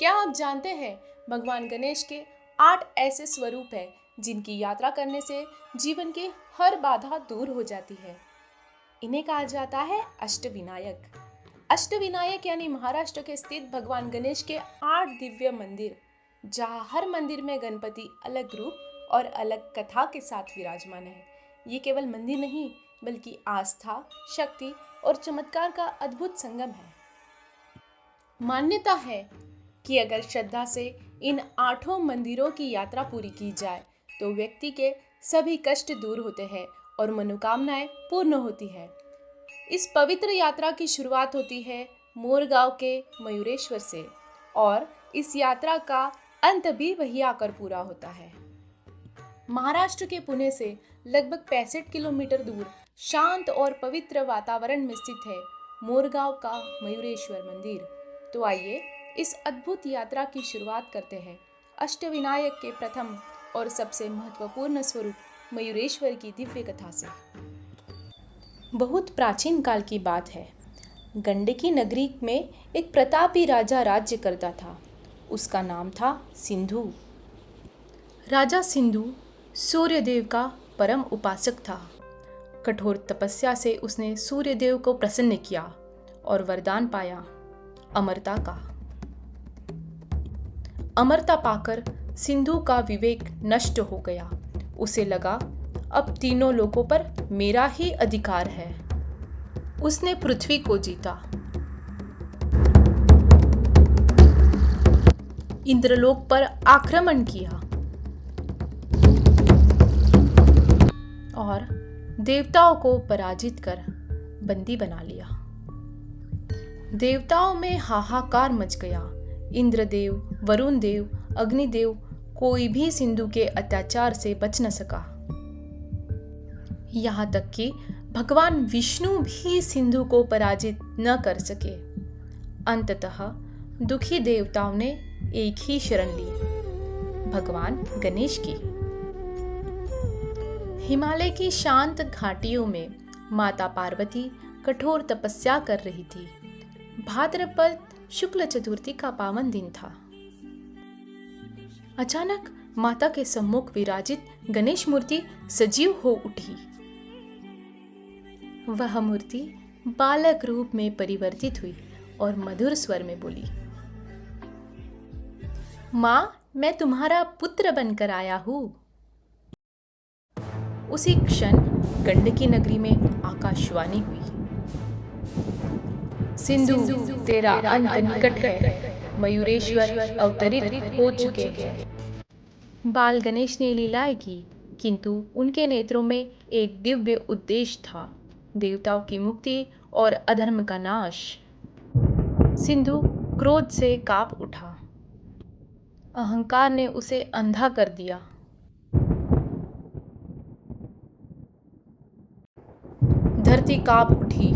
क्या आप जानते हैं भगवान गणेश के 8 ऐसे स्वरूप हैं जिनकी यात्रा करने से जीवन की हर बाधा दूर हो जाती है। इन्हें कहा जाता है अष्टविनायक। अष्टविनायक यानी महाराष्ट्र के स्थित भगवान गणेश के 8 दिव्य मंदिर, जहाँ हर मंदिर में गणपति अलग रूप और अलग कथा के साथ विराजमान है। ये केवल मंदिर नहीं बल्कि आस्था, शक्ति और चमत्कार का अद्भुत संगम है। मान्यता है कि अगर श्रद्धा से इन 8 मंदिरों की यात्रा पूरी की जाए तो व्यक्ति के सभी कष्ट दूर होते हैं और मनोकामनाएं पूर्ण होती है। इस पवित्र यात्रा की शुरुआत होती है मोरगांव के मयूरेश्वर से और इस यात्रा का अंत भी वही आकर पूरा होता है। महाराष्ट्र के पुणे से लगभग 65 किलोमीटर दूर शांत और पवित्र वातावरण में स्थित है मोरगांव का मयूरेश्वर मंदिर। तो आइए इस अद्भुत यात्रा की शुरुआत करते हैं अष्टविनायक के प्रथम और सबसे महत्वपूर्ण स्वरूप मयूरेश्वर की दिव्य कथा से। बहुत प्राचीन काल की बात है। गंडकी नगरी में एक प्रतापी राजा राज्य करता था। उसका नाम था सिंधु। राजा सिंधु सूर्यदेव का परम उपासक था। कठोर तपस्या से उसने सूर्यदेव को प्रसन्न किया और वरदान पाया अमरता का। अमरता पाकर सिंधु का विवेक नष्ट हो गया। उसे लगा अब तीनों लोकों पर मेरा ही अधिकार है। उसने पृथ्वी को जीता, इंद्रलोक पर आक्रमण किया और देवताओं को पराजित कर बंदी बना लिया। देवताओं में हाहाकार मच गया। इंद्रदेव, वरुण देव, अग्निदेव कोई भी सिंधु के अत्याचार से बच न सका। यहाँ तक कि भगवान विष्णु भी सिंधु को पराजित न कर सके। अंततः दुखी देवताओं ने एक ही शरण ली, भगवान गणेश की। हिमालय की शांत घाटियों में माता पार्वती कठोर तपस्या कर रही थी। भाद्रपद शुक्ल चतुर्थी का पावन दिन था। अचानक माता के सम्मुख विराजित गणेश मूर्ति सजीव हो उठी। वह मूर्ति बालक रूप में परिवर्तित हुई और मधुर स्वर में बोली, माँ, मैं तुम्हारा पुत्र बनकर आया हूं। उसी क्षण गंडकी नगरी में आकाशवाणी हुई, सिंधु, तेरा अंत निकट है, मयूरेश्वर अवतरित हो चुके हैं। बाल गणेश ने लीलाएं की, किंतु उनके नेत्रों में एक दिव्य उद्देश्य था, देवताओं की मुक्ति और अधर्म का नाश। सिंधु क्रोध से कांप उठा। अहंकार ने उसे अंधा कर दिया। धरती कांप उठी।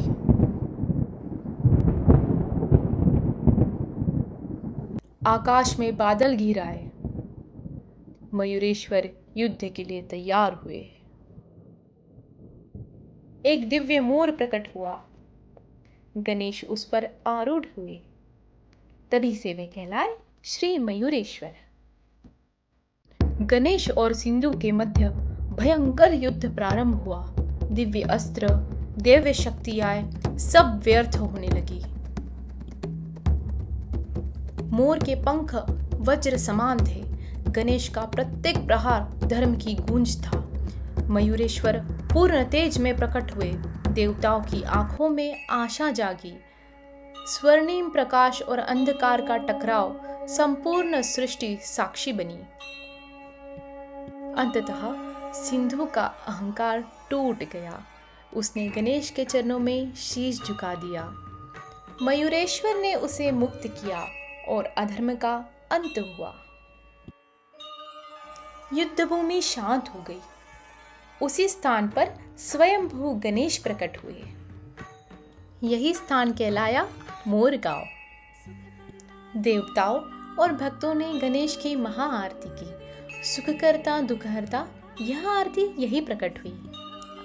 आकाश में बादल घिर आए। मयूरेश्वर युद्ध के लिए तैयार हुए। एक दिव्य मोर प्रकट हुआ। गणेश उस पर आरूढ़ हुए। तभी से वे कहलाए श्री मयूरेश्वर। गणेश और सिंधु के मध्य भयंकर युद्ध प्रारंभ हुआ। दिव्य अस्त्र, दिव्य शक्तियां सब व्यर्थ होने लगी। मोर के पंख वज्र समान थे। गणेश का प्रत्येक प्रहार धर्म की गूंज था। मयूरेश्वर पूर्ण तेज में प्रकट हुए। देवताओं की आंखों में आशा जागी। स्वर्णिम प्रकाश और अंधकार का टकराव संपूर्ण सृष्टि साक्षी बनी। अंततः सिंधु का अहंकार टूट गया। उसने गणेश के चरणों में शीश झुका दिया। मयूरेश्वर ने उसे मुक्त किया और अधर्म का अंत हुआ। युद्धभूमि शांत हो गई। उसी स्थान पर स्वयंभू गणेश प्रकट हुए। यही स्थान कहलाया मोरगांव। देवताओं और भक्तों ने गणेश की महाआरती की। सुखकर्ता दुखहर्ता, यह आरती यही प्रकट हुई।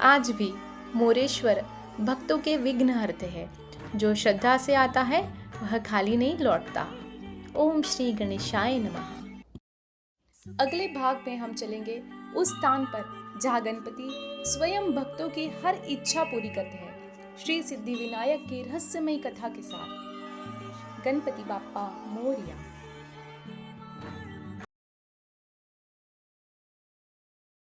आज भी मोरेश्वर भक्तों के विघ्न हरते हैं। जो श्रद्धा से आता है वह खाली नहीं लौटता। ओम श्री गणेशाय नमः। अगले भाग में हम चलेंगे उस स्थान पर जहाँ गणपति स्वयं भक्तों की हर इच्छा पूरी करते हैं, श्री सिद्धि विनायक की रहस्यमयी कथा के साथ। गणपति बाप्पा मोरिया।